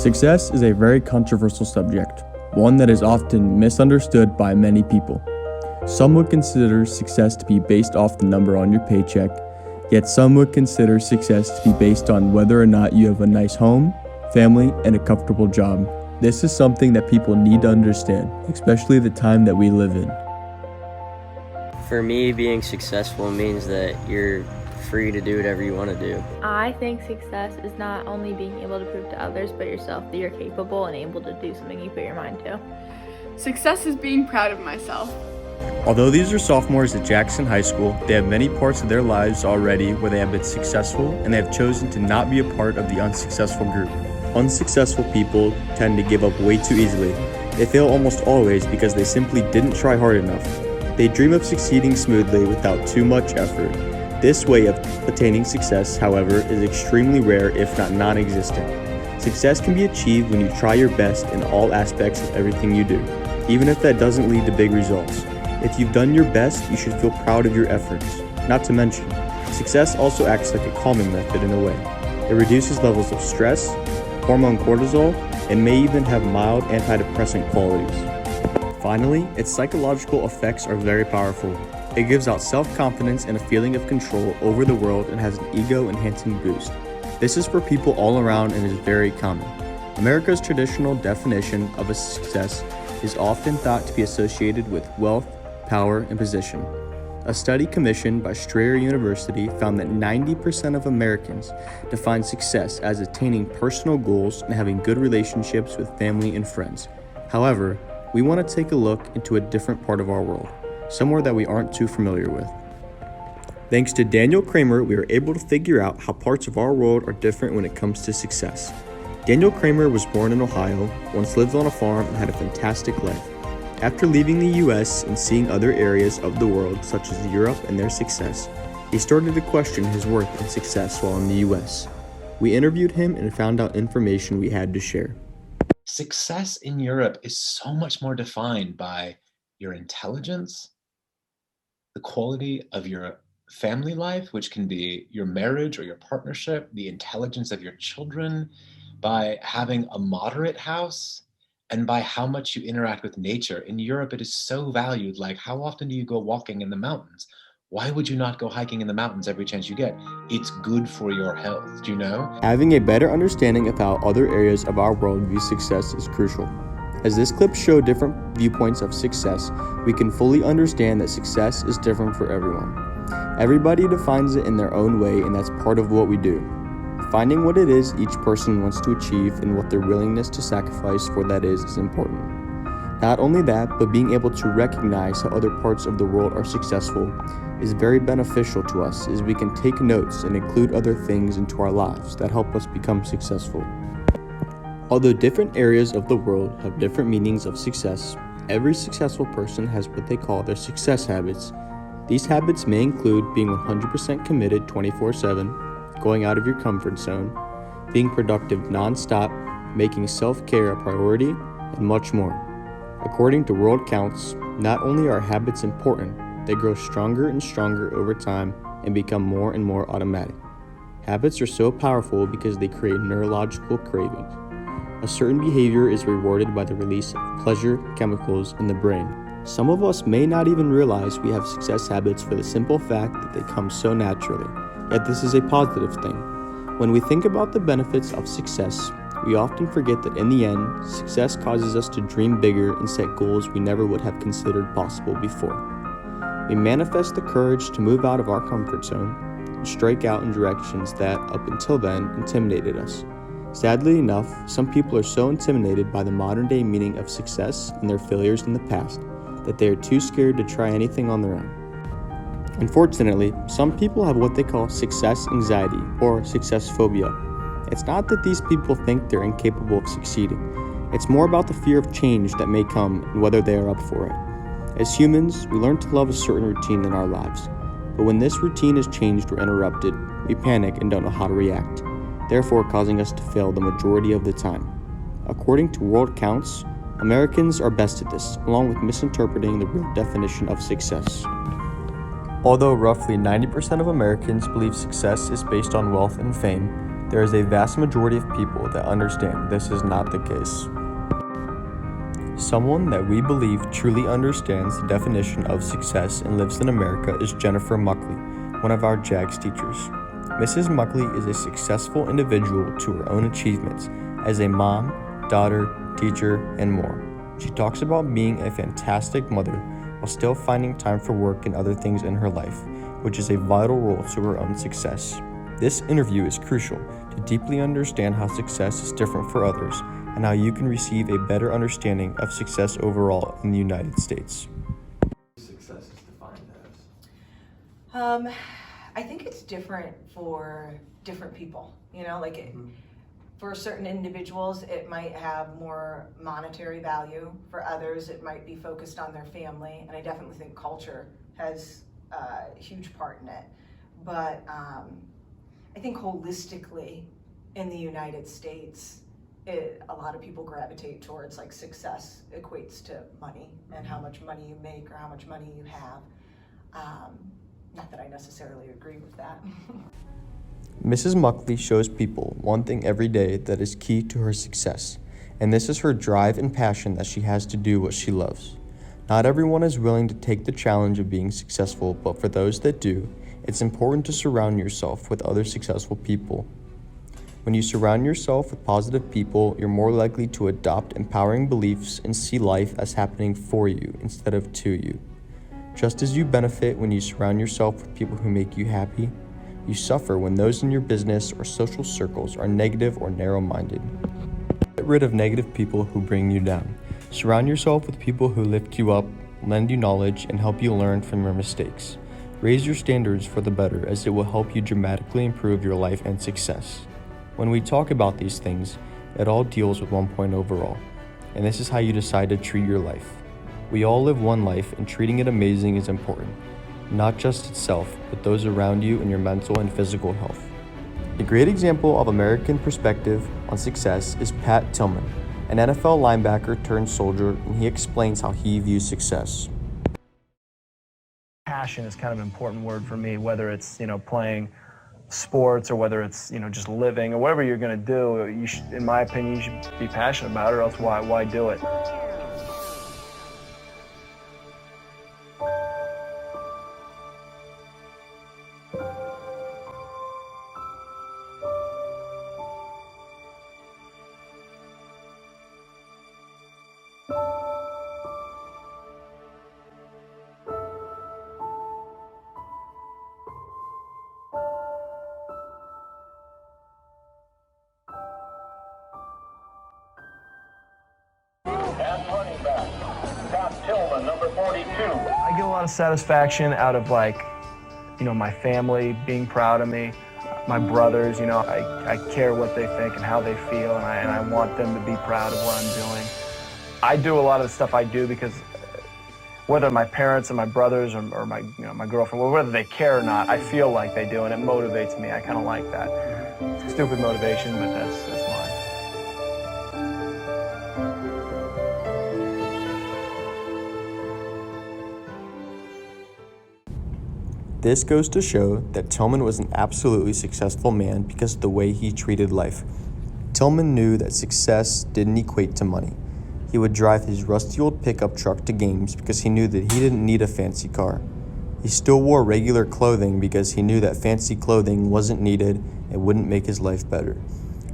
Success is a very controversial subject, one that is often misunderstood by many people. Some would consider success to be based off the number on your paycheck, yet some would consider success to be based on whether or not you have a nice home, family, and a comfortable job. This is something that people need to understand, especially the time that we live in. For me, being successful means that you're free to do whatever you want to do. I think success is not only being able to prove to others but yourself that you're capable and able to do something you put your mind to. Success is being proud of myself. Although these are sophomores at Jackson High School, they have many parts of their lives already where they have been successful and they have chosen to not be a part of the unsuccessful group. Unsuccessful people tend to give up way too easily. They fail almost always because they simply didn't try hard enough. They dream of succeeding smoothly without too much effort. This way of attaining success, however, is extremely rare if not non-existent. Success can be achieved when you try your best in all aspects of everything you do, even if that doesn't lead to big results. If you've done your best, you should feel proud of your efforts. Not to mention, success also acts like a calming method in a way. It reduces levels of stress, hormone cortisol, and may even have mild antidepressant qualities. Finally, its psychological effects are very powerful. It gives out self-confidence and a feeling of control over the world and has an ego-enhancing boost. This is for people all around and is very common. America's traditional definition of a success is often thought to be associated with wealth, power, and position. A study commissioned by Strayer University found that 90% of Americans define success as attaining personal goals and having good relationships with family and friends. However, we want to take a look into a different part of our world, somewhere that we aren't too familiar with. Thanks to Daniel Kramer, we were able to figure out how parts of our world are different when it comes to success. Daniel Kramer was born in Ohio, once lived on a farm, and had a fantastic life. After leaving the US and seeing other areas of the world, such as Europe and their success, he started to question his worth and success while in the US. We interviewed him and found out information we had to share. Success in Europe is so much more defined by your intelligence, the quality of your family life, which can be your marriage or your partnership, the intelligence of your children, by having a moderate house, and by how much you interact with nature. In Europe, it is so valued. Like, how often do you go walking in the mountains? Why would you not go hiking in the mountains every chance you get? It's good for your health, do you know? Having a better understanding of how other areas of our world view success is crucial. As this clip showed different viewpoints of success, we can fully understand that success is different for everyone. Everybody defines it in their own way, and that's part of what we do. Finding what it is each person wants to achieve and what their willingness to sacrifice for that is important. Not only that, but being able to recognize how other parts of the world are successful is very beneficial to us, as we can take notes and include other things into our lives that help us become successful. Although different areas of the world have different meanings of success, every successful person has what they call their success habits. These habits may include being 100% committed 24/7, going out of your comfort zone, being productive non-stop, making self-care a priority, and much more. According to World Counts, not only are habits important, they grow stronger and stronger over time and become more and more automatic. Habits are so powerful because they create neurological cravings. A certain behavior is rewarded by the release of pleasure chemicals in the brain. Some of us may not even realize we have success habits for the simple fact that they come so naturally. Yet this is a positive thing. When we think about the benefits of success, we often forget that in the end, success causes us to dream bigger and set goals we never would have considered possible before. We manifest the courage to move out of our comfort zone and strike out in directions that, up until then, intimidated us. Sadly enough, some people are so intimidated by the modern-day meaning of success and their failures in the past that they are too scared to try anything on their own. Unfortunately, some people have what they call success anxiety or success phobia. It's not that these people think they're incapable of succeeding. It's more about the fear of change that may come and whether they are up for it. As humans, we learn to love a certain routine in our lives. But when this routine is changed or interrupted, we panic and don't know how to react, therefore causing us to fail the majority of the time. According to World Counts, Americans are best at this, along with misinterpreting the real definition of success. Although roughly 90% of Americans believe success is based on wealth and fame, There is a vast majority of people that understand this is not the case. Someone that we believe truly understands the definition of success and lives in America is Jennifer Muckley, one of our JAGS teachers. Mrs. Muckley is a successful individual to her own achievements as a mom, daughter, teacher, and more. She talks about being a fantastic mother while still finding time for work and other things in her life, which is a vital role to her own success. This interview is crucial to deeply understand how success is different for others and how you can receive a better understanding of success overall in the United States. Success is defined as? I think it's different for different people, for certain individuals, it might have more monetary value. For others, it might be focused on their family, and I definitely think culture has a huge part in it. But I think holistically in the United States, a lot of people gravitate towards success equates to money and how much money you make or how much money you have. Not that I necessarily agree with that. Mrs. Muckley shows people one thing every day that is key to her success, and this is her drive and passion that she has to do what she loves. Not everyone is willing to take the challenge of being successful, but for those that do, it's important to surround yourself with other successful people. When you surround yourself with positive people, you're more likely to adopt empowering beliefs and see life as happening for you instead of to you. Just as you benefit when you surround yourself with people who make you happy, you suffer when those in your business or social circles are negative or narrow-minded. Get rid of negative people who bring you down. Surround yourself with people who lift you up, lend you knowledge, and help you learn from your mistakes. Raise your standards for the better, as it will help you dramatically improve your life and success. When we talk about these things, it all deals with one point overall, and this is how you decide to treat your life. We all live one life, and treating it amazing is important. Not just itself, but those around you and your mental and physical health. A great example of American perspective on success is Pat Tillman, an NFL linebacker turned soldier, and he explains how he views success. Passion is kind of an important word for me, whether it's, playing sports or whether it's, just living or whatever you're going to do. In my opinion, you should be passionate about it, or else why do it? And running back, Pat Tillman, number 42. I get a lot of satisfaction out of my family being proud of me, my brothers, I care what they think and how they feel, and I want them to be proud of what I'm doing. I do a lot of the stuff I do because whether my parents and my brothers or my girlfriend, whether they care or not, I feel like they do, and it motivates me. I kind of like that. It's stupid motivation, but that's mine. This goes to show that Tillman was an absolutely successful man because of the way he treated life. Tillman knew that success didn't equate to money. He would drive his rusty old pickup truck to games because he knew that he didn't need a fancy car. He still wore regular clothing because he knew that fancy clothing wasn't needed and wouldn't make his life better.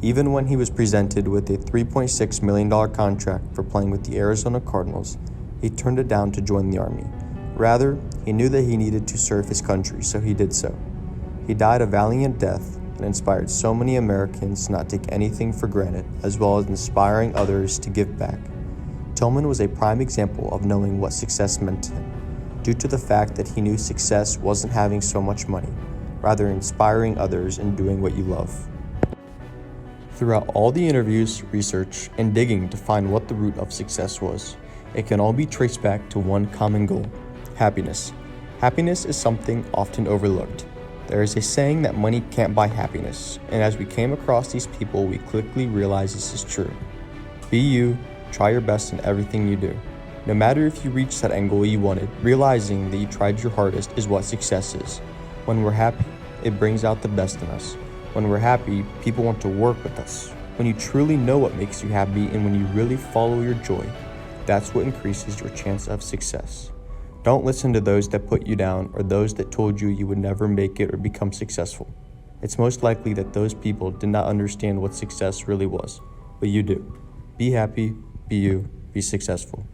Even when he was presented with a $3.6 million contract for playing with the Arizona Cardinals, he turned it down to join the Army. Rather, he knew that he needed to serve his country, so he did so. He died a valiant death and inspired so many Americans to not take anything for granted, as well as inspiring others to give back. Tillman was a prime example of knowing what success meant to him, due to the fact that he knew success wasn't having so much money, rather inspiring others and doing what you love. Throughout all the interviews, research, and digging to find what the root of success was, it can all be traced back to one common goal: happiness. Happiness is something often overlooked. There is a saying that money can't buy happiness, and as we came across these people, we quickly realized this is true. Be you, try your best in everything you do. No matter if you reach that end goal you wanted, realizing that you tried your hardest is what success is. When we're happy, it brings out the best in us. When we're happy, people want to work with us. When you truly know what makes you happy and when you really follow your joy, that's what increases your chance of success. Don't listen to those that put you down or those that told you you would never make it or become successful. It's most likely that those people did not understand what success really was, but you do. Be happy, be you, be successful.